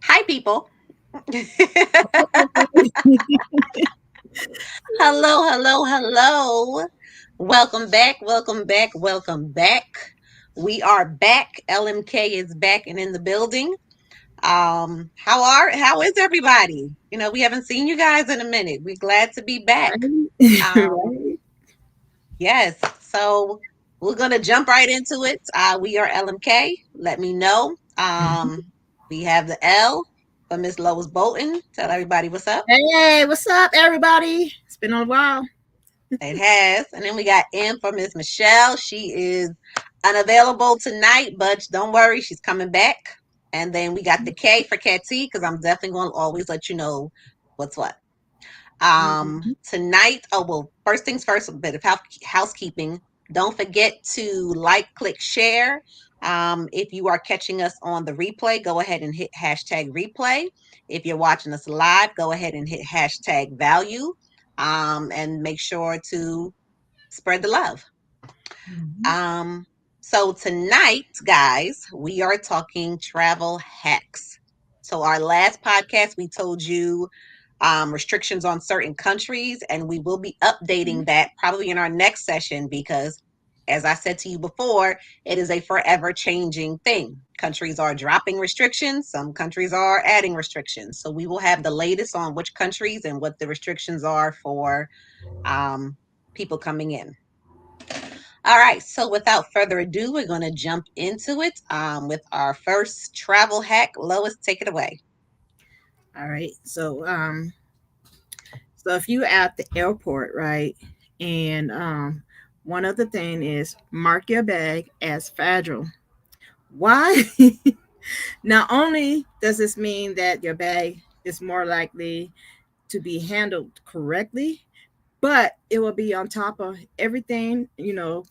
Hi, people. Hello, hello, hello. Welcome back, welcome back, welcome back. We are back. LMK is back and in the building. How is everybody? We haven't seen you guys in a minute. We're glad to be back. Um, Right. yes, so we're gonna jump right into it. We are LMK. Let me know. We have the L for Miss Lois Bolton. Tell everybody what's up. Hey, what's up, everybody? It's been a while. It has. And then we got M for Miss Michelle. She is unavailable tonight, but don't worry, she's coming back. And then we got the K for Cat T, because I'm definitely going to always let you know what's what. Mhm. Tonight, oh, well, first things first, a bit of housekeeping. Don't forget to like, click, share. If you are catching us on the replay, go ahead and hit hashtag replay. If you're watching us live, go ahead and hit hashtag value. And make sure to spread the love. Mhm. Um, so tonight, guys, we are talking travel hacks. So our last podcast, we told you restrictions on certain countries, and we will be updating that probably in our next session because, as I said to you before, it is a forever changing thing. Countries are dropping restrictions, some countries are adding restrictions. So we will have the latest on which countries and what the restrictions are for um, people coming in. All right, so without further ado, we're going to jump into it with our first travel hack. Lois, take it away. All right. So if you at the airport, right, and one other thing is mark your bag as fragile. Why? Not only does this mean that your bag is more likely to be handled correctly, but it will be on top of everything,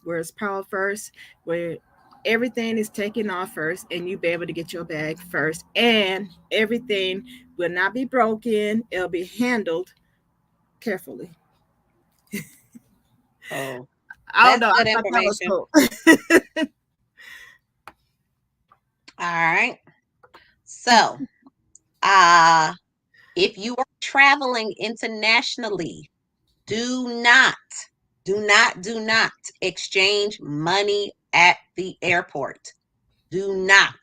where it's power first, where everything is taken off first, and you be able to get your bag first, and everything will not be broken. It'll be handled carefully. Oh, I don't that's know. I good thought that was information. cool. All right. So, uh, if you are traveling internationally, do not, do not exchange money at the airport. Do not.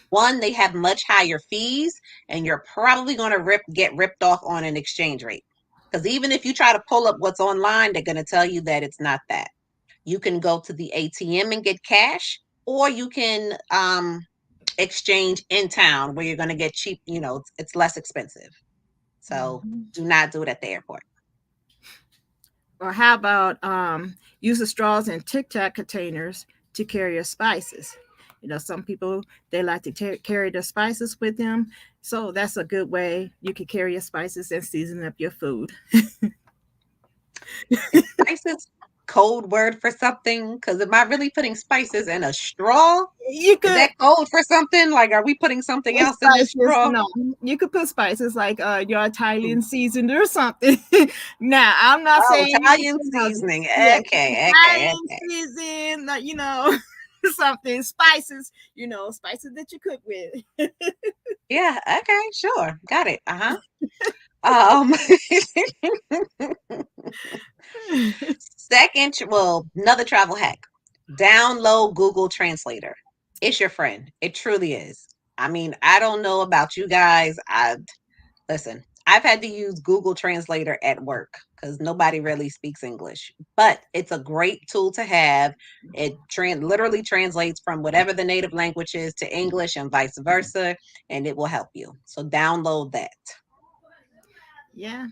One, they have much higher fees, and you're probably going to get ripped off on an exchange rate. Because even if you try to pull up what's online, they're going to tell you that it's not that. You can go to the ATM and get cash, or you can exchange in town where you're going to get cheap. It's less expensive. So Mhm. do not do it at the airport. Or how about use the straws and Tic Tac containers to carry your spices? Some people they like to carry their spices with them, so that's a good way you can carry your spices and season up your food. Is spices code word for something? Because am I really putting spices in a straw? You Is could that code for something? Like, are we putting something put else in this spices, straw? you could put spices like your Italian seasoned or something. Now, I'm not Oh, saying Italian seasoning. yeah, Okay, okay, Italian okay. season, something spices, spices that you cook with. Yeah, okay, sure. Got it. Uh-huh. Um, well, another travel hack. Download Google Translator. It's your friend. It truly is. I mean, I don't know about you guys. Listen, I've had to use Google Translator at work because nobody really speaks English, but it's a great tool to have. It literally translates from whatever the native language is to English and vice versa, and it will help you. So download that. Yeah.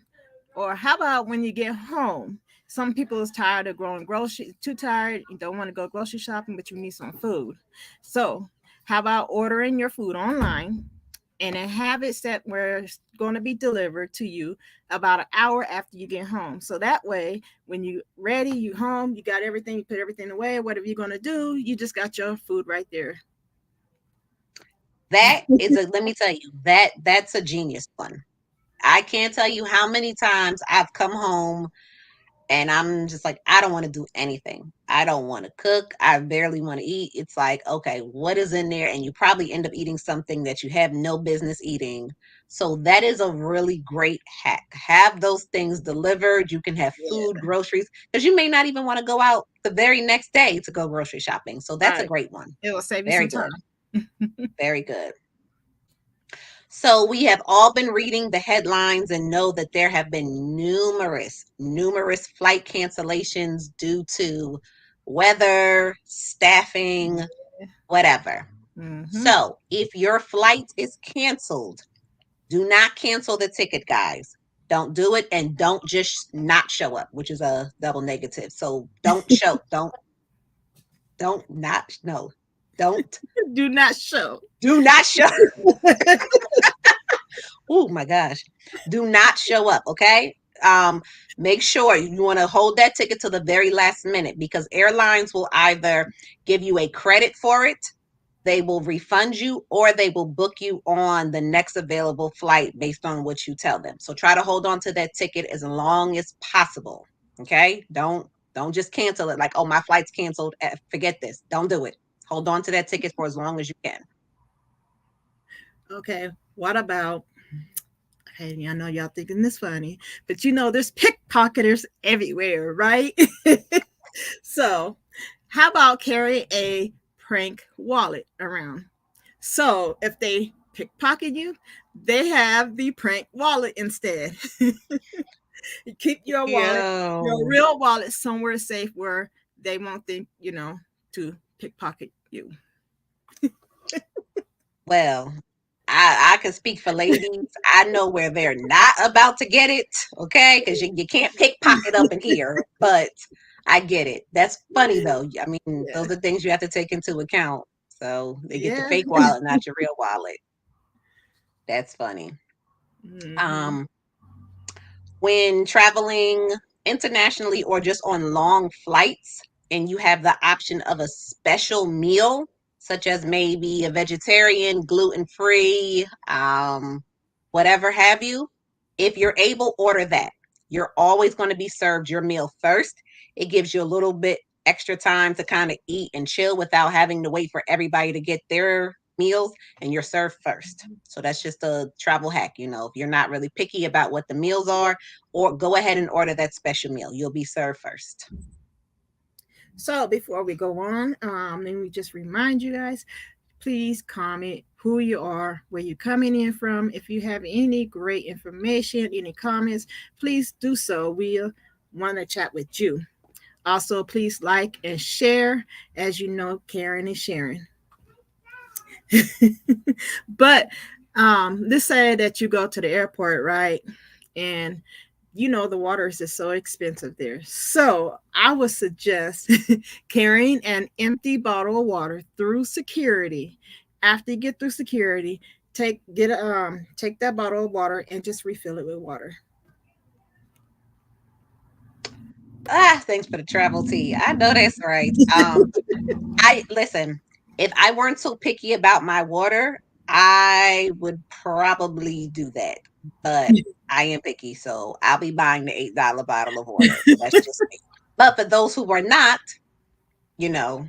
Or how about when you get home? Some people is tired of going grocery, too tired, you don't want to go grocery shopping, but you need some food. So, how about ordering your food online and then have it set where it's going to be delivered to you about an hour after you get home. So that way, when you ready, you home, you got everything, you put everything away, whatever you're going to do, you just got your food right there. That is a let me tell you, that's a genius one. I can't tell you how many times I've come home and I'm just like, I don't want to do anything. I don't want to cook. I barely want to eat. It's like, okay, what is in there? And you probably end up eating something that you have no business eating. So that is a really great hack. Have those things delivered. You can have food, Yeah. groceries, because you may not even want to go out the very next day to go grocery shopping. So that's a Right. great one. It will save you Very some good. time. Very good. So we have all been reading the headlines and know that there have been numerous flight cancellations due to weather, staffing, whatever. Mm-hmm. So if your flight is canceled, do not cancel the ticket, guys. Don't do it and don't just not show up, which is a double negative. So don't not, no, don't, Do not show. do not show. Oh my gosh. Do not show up, okay? Um, Make sure you want to hold that ticket to the very last minute because airlines will either give you a credit for it, they will refund you, or they will book you on the next available flight based on what you tell them. So try to hold on to that ticket as long as possible. Okay? Don't just cancel it like, oh, my flight's canceled. Forget this. Don't do it. Hold on to that ticket for as long as you can. Okay. What about, hey, I know y'all thinking this funny, but you know there's pickpocketers everywhere, right? So, how about carry a prank wallet around? So, if they pickpocket you, they have the prank wallet instead. You keep your Yo. real wallet somewhere safe where they won't think, to pickpocket you. Well, I can speak for ladies. I know where they're not about to get it, okay? Because you can't pickpocket up in here, but I get it. That's funny though. I mean, Yeah. those are things you have to take into account. So they get the Yeah. fake wallet, not your real wallet. That's funny. Hmm. Um, when traveling internationally or just on long flights and you have the option of a special meal, such as maybe a vegetarian, gluten free, whatever have you, if you're able, order that. You're always going to be served your meal first. It gives you a little bit extra time to kind of eat and chill without having to wait for everybody to get their meals, and you're served first. So that's just a travel hack. If you're not really picky about what the meals are, or go ahead and order that special meal. You'll be served first. So before we go on, let me just remind you guys, please comment who you are, where you're coming in from. If you have any great information, any comments, please do so. We'll want to chat with you. Also, please like and share. As you know, caring is sharing. But let's say that you go to the airport, right? And the water is just so expensive there. So I would suggest carrying an empty bottle of water through security. After you get through security, take that bottle of water and just refill it with water. Thanks for the travel tea. I know that's right. I listen, if I weren't so picky about my water, I would probably do that. But I am picky, so I'll be buying the $8 bottle of water. That's just me. But for those who are not, you know,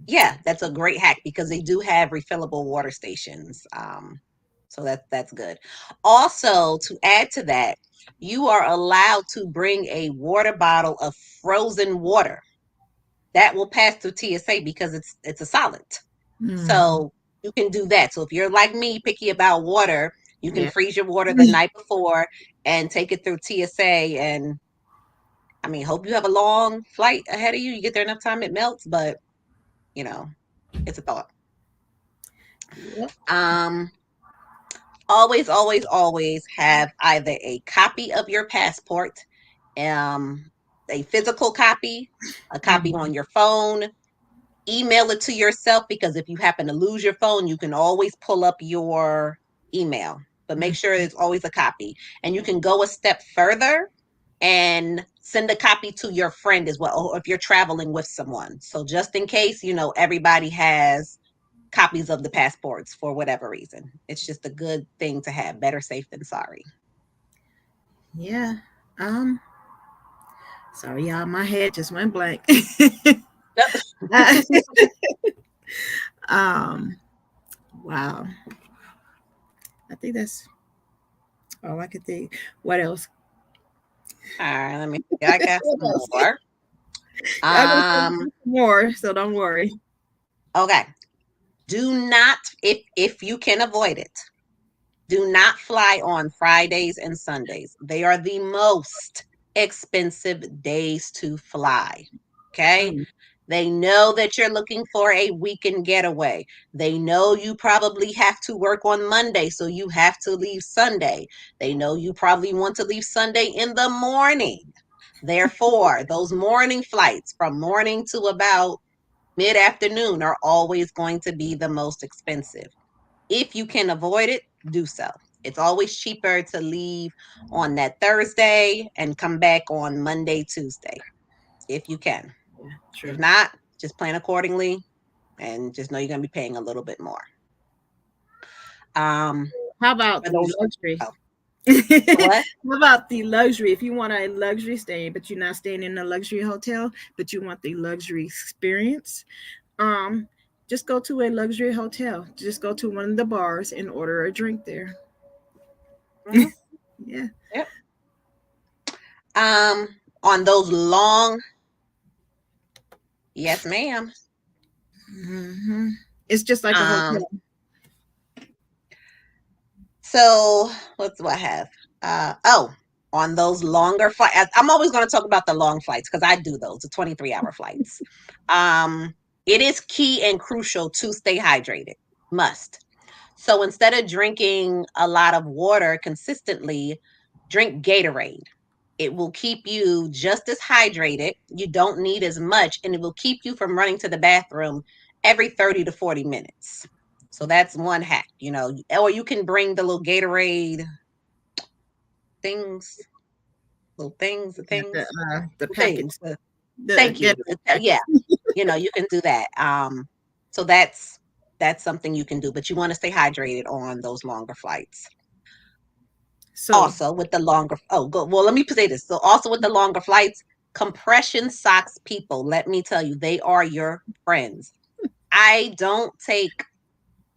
yeah, that's a great hack because they do have refillable water stations. So that's good. Also, to add to that, you are allowed to bring a water bottle of frozen water that will pass through TSA because it's a solid. Mm, So you can do that. So if you're like me, picky about water, you can yeah. freeze your water the night before and take it through TSA. And I mean, hope you have a long flight ahead of you. You get there enough time it melts, but you know, it's a thought. Yep. Um, always have either a copy of your passport, um, a physical copy, a copy Mm, on your phone. Email it to yourself because if you happen to lose your phone, you can always pull up your email, but make Mm. sure it's always a copy. And you can go a step further and send a copy to your friend as well, or if you're traveling with someone. So just in case, everybody has copies of the passports for whatever reason. It's just a good thing to have. Better safe than sorry. Yeah. Um. Sorry, y'all. My head just went blank. um. Wow. I think that's all I could think. What else? All right, let me see. I got What some else? more. Y'all gonna send Um, me some more, so don't worry. okay. Do not, if you can avoid it, do not fly on Fridays and Sundays. They are the most expensive days to fly. Okay? Mm. They know that you're looking for a weekend getaway. They know you probably have to work on Monday, so you have to leave Sunday. They know you probably want to leave Sunday in the morning. Therefore, those morning flights from morning to about mid afternoon are always going to be the most expensive. If you can avoid it, do so. It's always cheaper to leave on that Thursday and come back on Monday, Tuesday, if you can. Yeah, If true. not, just plan accordingly and just know you're going to be paying a little bit more. Um, How about for the those, luxury? oh, what? How about the luxury? If you want a luxury stay, but you're not staying in a luxury hotel, but you want the luxury experience, um, just go to a luxury hotel. Just go to one of the bars and order a drink there. Hmm. Yeah. Yep. On those long, yes, ma'am. Hmm. It's just like a Um, hotel. So what do I have? Oh, on those longer flights, I'm always going to talk about the long flights because I do those, the 23-hour flights. Um, it is key and crucial to stay hydrated. Must. So instead of drinking a lot of water consistently, drink Gatorade. It will keep you just as hydrated. You don't need as much, and it will keep you from running to the bathroom every 30 to 40 minutes. So that's one hack. Or you can bring the little Gatorade things, little things, the Yeah, things, the the package, things. the Thank you. get package. Yeah, you can do that. So that's something you can do, but you want to stay hydrated on those longer flights. So, Also, with the longer, oh, go. Well, let me say this. So, also with the longer flights, compression socks people, let me tell you, they are your friends. I don't take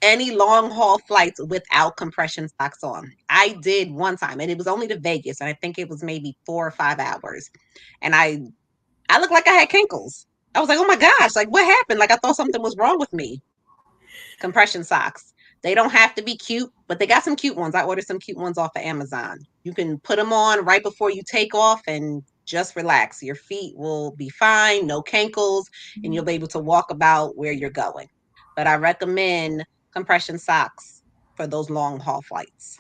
any long haul flights without compression socks on. I did one time, and it was only to Vegas, and I think it was maybe 4 or 5 hours, and I looked like I had kinkles. I was like, oh my gosh, like what happened? Like I thought something was wrong with me. Compression socks. They don't have to be cute, but they got some cute ones. I ordered some cute ones off of Amazon. You can put them on right before you take off and just relax. Your feet will be fine, no cankles, and you'll be able to walk about where you're going. But I recommend compression socks for those long haul flights.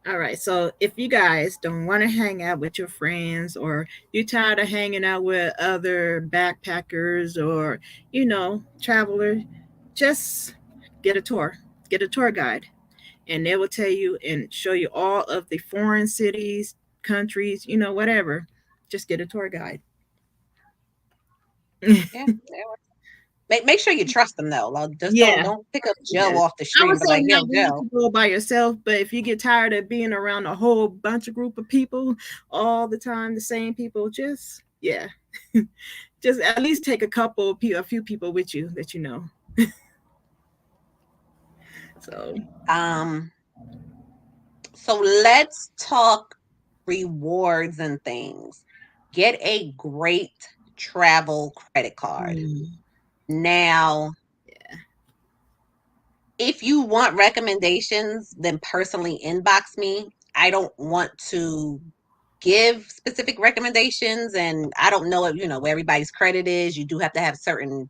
all right. So, if you guys don't want to hang out with your friends, or you're tired of hanging out with other backpackers or, travelers, just get a tour. Get a tour guide, and they will tell you and show you all of the foreign cities, countries, whatever. Just get a tour guide. Yeah. Make sure you trust them though. Like, just don't Yeah. don't pick up Joe Yeah. off the I street would and be say like, not yo, not Joe. to go by yourself, but if you get tired of being around a whole bunch of group of people all the time, the same people, just yeah, just at least take a few people with you that you know. So Um, so let's talk rewards and things. Get a great travel credit card. mm, Now, if you want recommendations, then personally inbox me. I don't want to give specific recommendations, and I don't know where everybody's credit is. You do have to have certain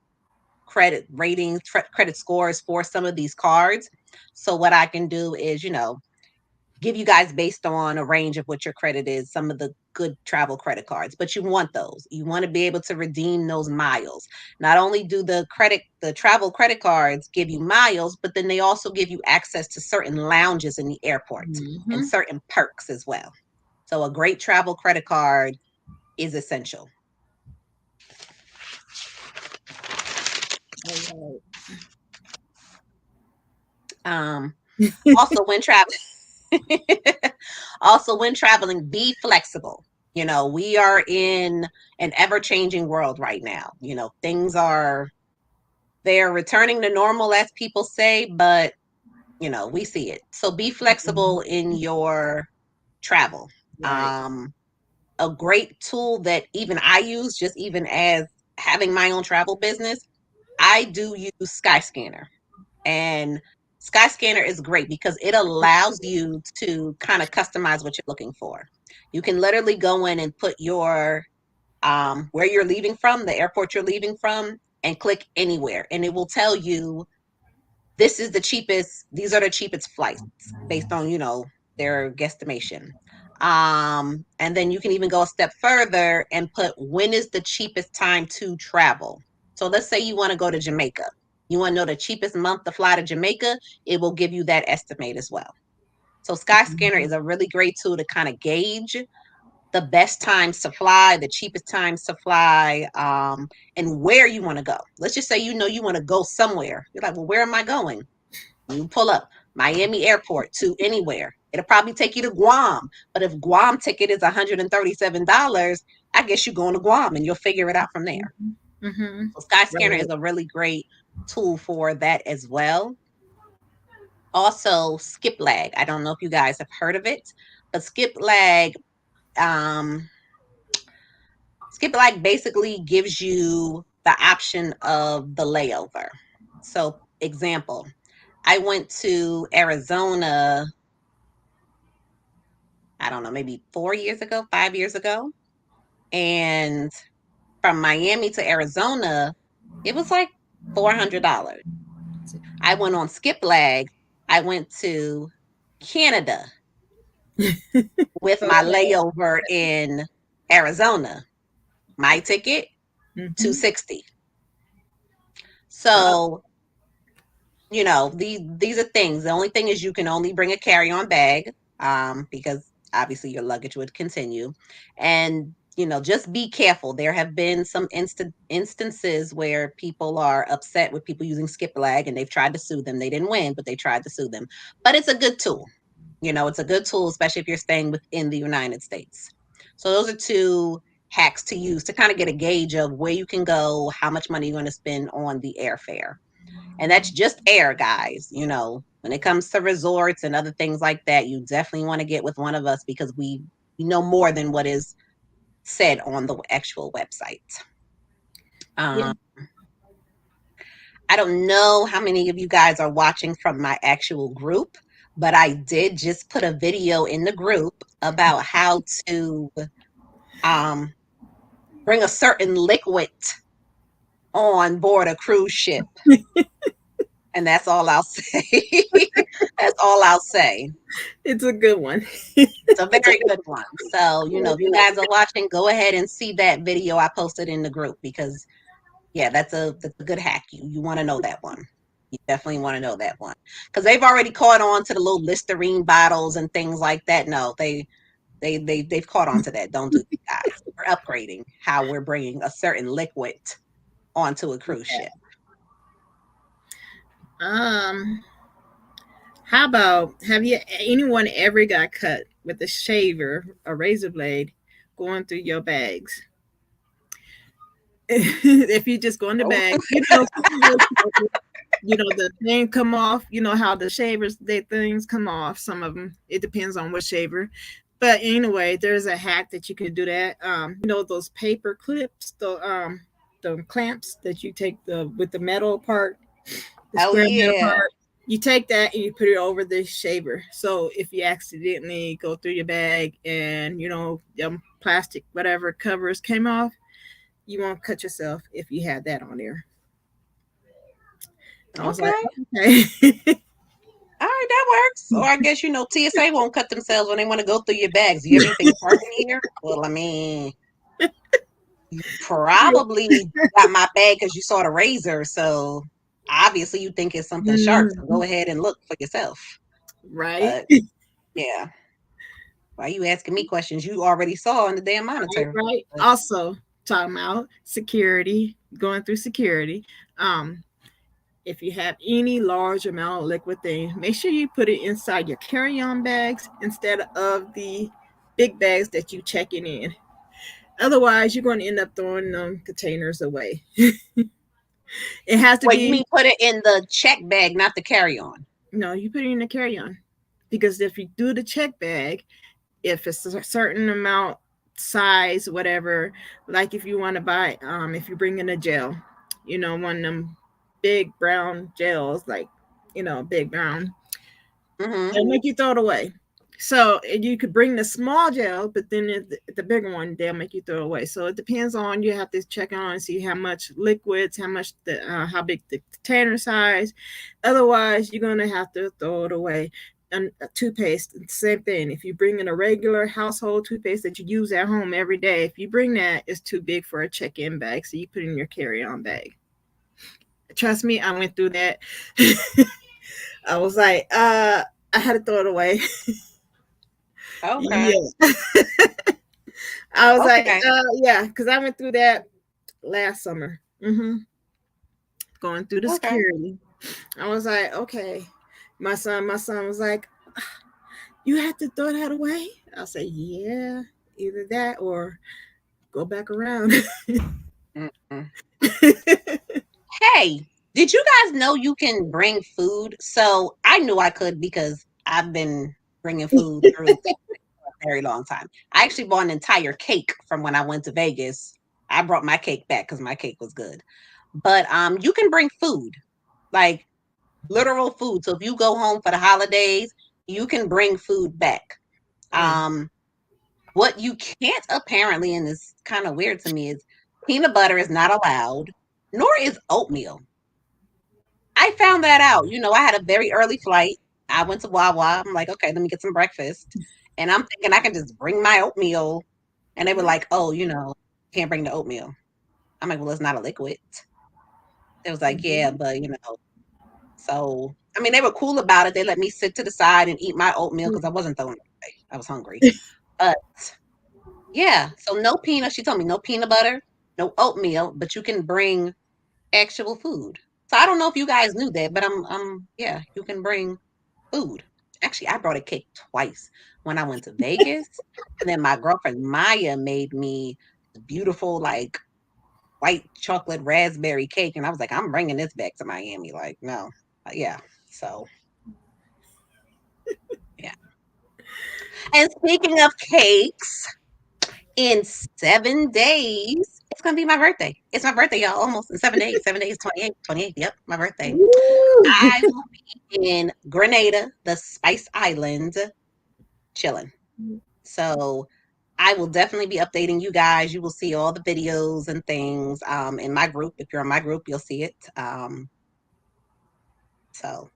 credit ratings, credit scores for some of these cards. So what I can do is, give you guys based on a range of what your credit is, some of the good travel credit cards, but you want those. You want to be able to redeem those miles. Not only do the travel credit cards give you miles, but then they also give you access to certain lounges in the airport and Mm-hmm. certain perks as well. So a great travel credit card is essential. All Um, right. also when traveling, also when traveling, be flexible. We are in an ever-changing world right now. Things are they're returning to normal, as people say, but we see it. So be flexible in your travel. Right. Um, a great tool that even I use, just even as having my own travel business, I do use Skyscanner. And Skyscanner is great because it allows you to kind of customize what you're looking for. You can literally go in and put your where you're leaving from, the airport you're leaving from, and click anywhere, and it will tell you these are the cheapest flights based on their guesstimation. And then you can even go a step further and put when is the cheapest time to travel. So let's say you want to go to Jamaica. You want to know the cheapest month to fly to Jamaica, it will give you that estimate as well. So Skyscanner is a really great tool to kind of gauge the best times to fly, the cheapest times to fly, and where you want to go. Let's just say you want to go somewhere. You're like, well, where am I going? You pull up Miami Airport to anywhere. It'll probably take you to Guam. But if Guam ticket is $137, I guess you're going to Guam and you'll figure it out from there. Mm-hmm. So Skyscanner Right. is a really great tool for that as well. Also, Skip Lag. I don't know if you guys have heard of it, but um, Skip Lag basically gives you the option of the layover. So, example, I went to Arizona, I don't know, maybe 4 years ago, 5 years ago. And from Miami to Arizona, it was like $400. I went on Skip Lag. I went to Canada with my Okay. layover in Arizona. My ticket, Mm-hmm. 260. Wow. So these are things. The only thing is you can only bring a carry-on bag, because obviously your luggage would continue. And just be careful. There have been some instances where people are upset with people using skip lag and they've tried to sue them. They didn't win, but they tried to sue them. But it's a good tool. It's a good tool, especially if you're staying within the United States. So those are two hacks to use to kind of get a gauge of where you can go, how much money you're going to spend on the airfare. And that's just air, guys. When it comes to resorts and other things like that, you definitely want to get with one of us because we know more than what is said on the actual website. Yeah. um, I don't know how many of you guys are watching from my actual group, but I did just put a video in the group about how to um, bring a certain liquid on board a cruise ship. And that's all I'll say. That's all I'll say. It's a good one. It's a very good one. So, if you guys are watching, go ahead and see that video I posted in the group because yeah, that's a good hack. You want to know that one. You definitely want to know that one. Because they've already caught on to the little Listerine bottles and things like that. No, they've caught on to that. Don't do that, guys. We're upgrading how we're bringing a certain liquid onto a cruise ship. Um, how about have you anyone ever got cut with a shaver, a razor blade, going through your bags? If you just go in the Oh, bag, the thing come off. You know how the shavers, they things come off. Some of them, it depends on what shaver. But anyway, there's a hack that you can do that. Those paper clips, the clamps that you take the with the metal part, the oh square metal yeah. part. You take that and you put it over the shaver. So if you accidentally go through your bag and plastic whatever covers came off, you won't cut yourself if you had that on there. I was like, Okay. okay. All right, that works. Or I guess, TSA won't cut themselves when they want to go through your bags. Do you have anything important here? Well, I mean, you probably got my bag because you saw the razor. So obviously you think it's something sharp. So Mhm. go ahead and look for yourself. Right. But yeah, why you asking me questions you already saw in the damn Right, monitor? right. But Also, talking about security, going through security. Um, if you have any large amount of liquid thing, make sure you put it inside your carry-on bags instead of the big bags that you checking in. Otherwise, you're going to end up throwing them containers away. It has to wait, you be mean put it in the check bag, not the carry on? no, you put it in the carry-on because if you do the check bag, if it's a certain amount, size, whatever, like if you want to buy, if you bring in a gel, one of them big brown gels, like big brown, Mm-hmm. they'll make you throw it away. So you could bring the small gel, but then the bigger one, they'll make you throw it away. So it depends on, you have to check on and see how much liquids, how much how big the container size. Otherwise, you're gonna have to throw it away. And toothpaste, same thing. If you bring in a regular household toothpaste that you use at home every day, if you bring that, it's too big for a check-in bag, so you put it in your carry-on bag. Trust me, I went through that. I was like, I had to throw it away. Okay. Yeah. I was like, Okay. yeah, because I went through that last summer. Going through the Okay. security. I was like, okay. My son was like, you had to throw that away? I said, yeah, either that or go back around. Mm-mm. Hey, did you guys know you can bring food? So I knew I could because I've been bringing food through for a very long time. I actually bought an entire cake from when I went to Vegas. I brought my cake back because my cake was good. But you can bring food, like literal food. So if you go home for the holidays, you can bring food back. Oh, Um, what you can't apparently, and it's kind of weird to me, is peanut butter is not allowed, nor is oatmeal. I found that out. I had a very early flight. I went to Wawa. I'm like, okay, let me get some breakfast. And I'm thinking I can just bring my oatmeal. And they were like, oh, can't bring the oatmeal. I'm like, well, it's not a liquid. It was like, yeah, mhm. but so I mean, they were cool about it. They let me sit to the side and eat my oatmeal because I wasn't throwing it away. I was hungry. But yeah, so no peanut. She told me no peanut butter, no oatmeal, but you can bring actual food. So I don't know if you guys knew that, but yeah, you can bring food. Actually, I brought a cake twice when I went to Vegas. And then my girlfriend Maya made me a beautiful, like, white chocolate raspberry cake. And I was like, I'm bringing this back to Miami. Like, no. Yeah. So, yeah. And speaking of cakes, in 7 days, it's going to be my birthday. It's my birthday, y'all. Almost in 7 days. 7 days, 28, 28. Yep, my birthday. Woo! I will be in Grenada, the Spice Island, chilling. So I will definitely be updating you guys. You will see all the videos and things in my group. If you're in my group, you'll see it. So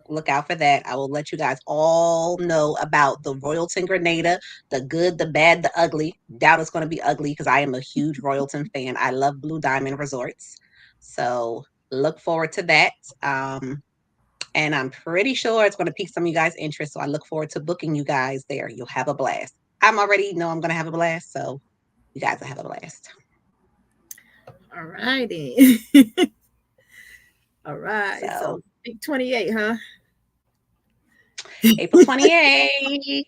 look out for that. I will let you guys all know about the Royalton Grenada, the good, the bad, the ugly. Doubt it's going to be ugly because I am a huge Royalton fan. I love Blue Diamond Resorts. So look forward to that. And I'm pretty sure it's going to pique some of you guys' interest. So I look forward to booking you guys there. You'll have a blast. I'm already know I'm going to have a blast. So you guys will have a blast. All righty. All right. So So big 28, huh? April 28th,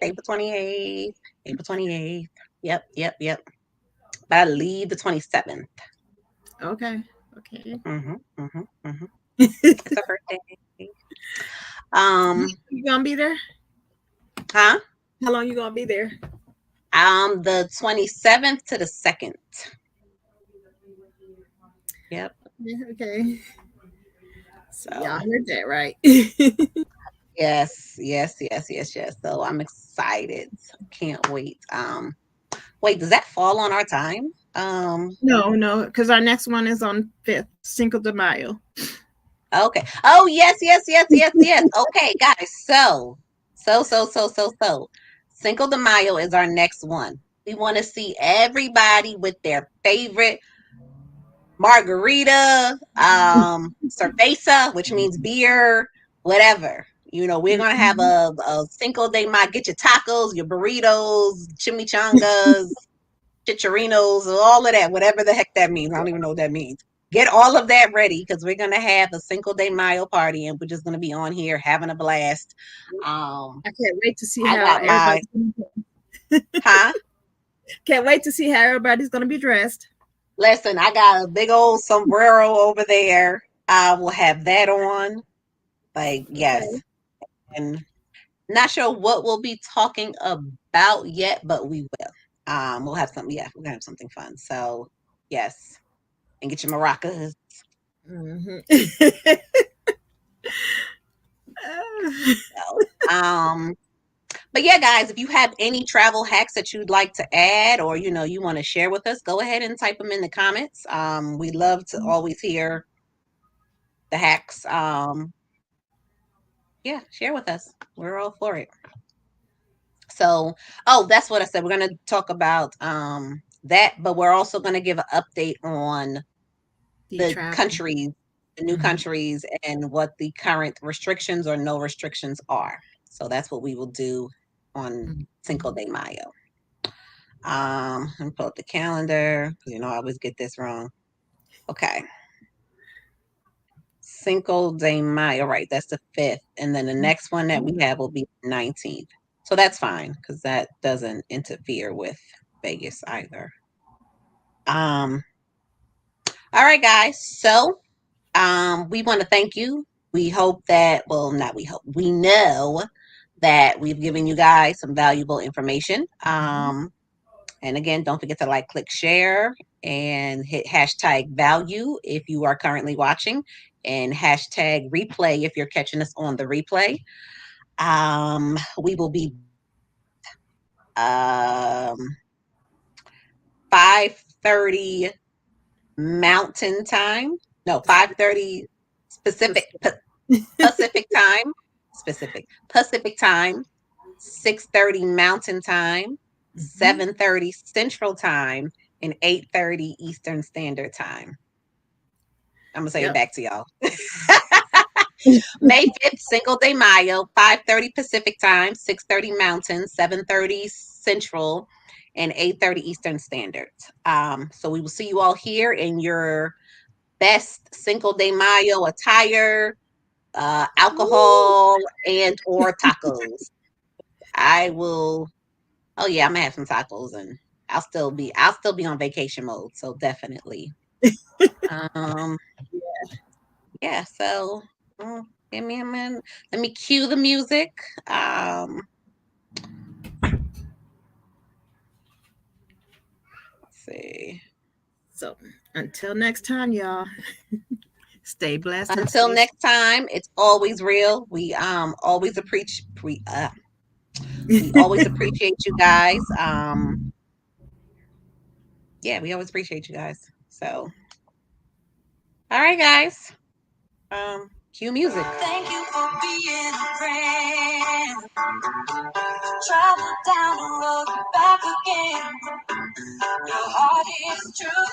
April 28th, April 28th. Yep, yep, yep. But I leave the 27th. Okay. Okay. Mm-hmm. It's a birthday. Um, You gonna be there? huh? How long you gonna be there? The 27th to the 2nd. Yep. Yeah, okay. So y'all So heard that right. yes, yes, yes, yes, yes. So I'm excited. Can't wait. Wait, does that fall on our time? No, no, because our next one is on 5th, Cinco de Mayo. Okay. Oh, yes, yes, yes, yes, yes. Okay, guys. So. Cinco de Mayo is our next one. We want to see everybody with their favorite margarita, cerveza, which means beer, whatever. We're gonna have Mhm. a Cinco de Mayo. Get your tacos, your burritos, chimichangas, chicharinos, all of that, whatever the heck that means. I don't even know what that means. Get all of that ready because we're gonna have a Cinco de Mayo party and we're just gonna be on here having a blast. Um, I can't wait to see I how got my everybody's gonna be. huh. Can't wait to see how everybody's gonna be dressed. Listen, I got a big old sombrero over there. I will have that on. Like, yes. Okay. And not sure what we'll be talking about yet, but we will. We'll have something, yeah, we're gonna have something fun. So yes. And get your maracas. Mhm. So, but yeah, guys, if you have any travel hacks that you'd like to add or you want to share with us, go ahead and type them in the comments. We love to always hear the hacks. Yeah, share with us. We're all for it. So, oh, that's what I said. We're gonna talk about that, but we're also gonna give an update on The the travel. countries, the new Hmm. countries, and what the current restrictions or no restrictions are. So that's what we will do on Cinco de Mayo. Let me pull up the calendar because I always get this wrong. Okay. Cinco de Mayo, right? That's the 5th. And then the next one that we have will be 19th. So that's fine because that doesn't interfere with Vegas either. Um, all right, guys. So we want to thank you. We hope that, well, not we hope, we know that we've given you guys some valuable information. And again, don't forget to like, click, share, and hit hashtag value if you are currently watching, and hashtag replay if you're catching us on the replay. We will be um 5:30 Mountain Time. No, 5:30 specific Pacific Time. Pacific Time. 6:30 Mountain Time, Hmm. 7:30 Central Time, and 8:30 Eastern Standard Time. I'm gonna say it Yep. back to y'all. May 5th, Cinco de Mayo, 5:30 Pacific Time, 6:30 Mountain, 7:30 Central, and 8:30 Eastern Standard. So we will see you all here in your best Cinco de Mayo attire, Woo. alcohol, and or tacos. I will. Oh yeah, I'm gonna have some tacos, and I'll still be on vacation mode. So definitely. Um. Yeah. So. Give me a minute. Let me cue the music. Um. Let's see. So until next time, y'all, stay blessed and Until stay safe. next time, it's always real. We always appreciate you guys. Yeah, we always appreciate you guys. So, all right, guys. Cue music. Thank you for being a friend. Travel down the road, back again. Your heart is true,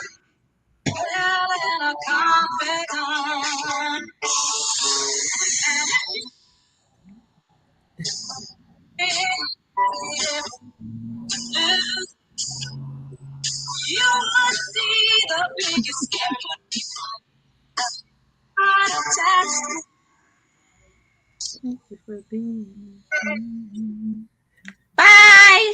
well and a confidant. You must see the biggest camera attached. Thank you for being. Bye.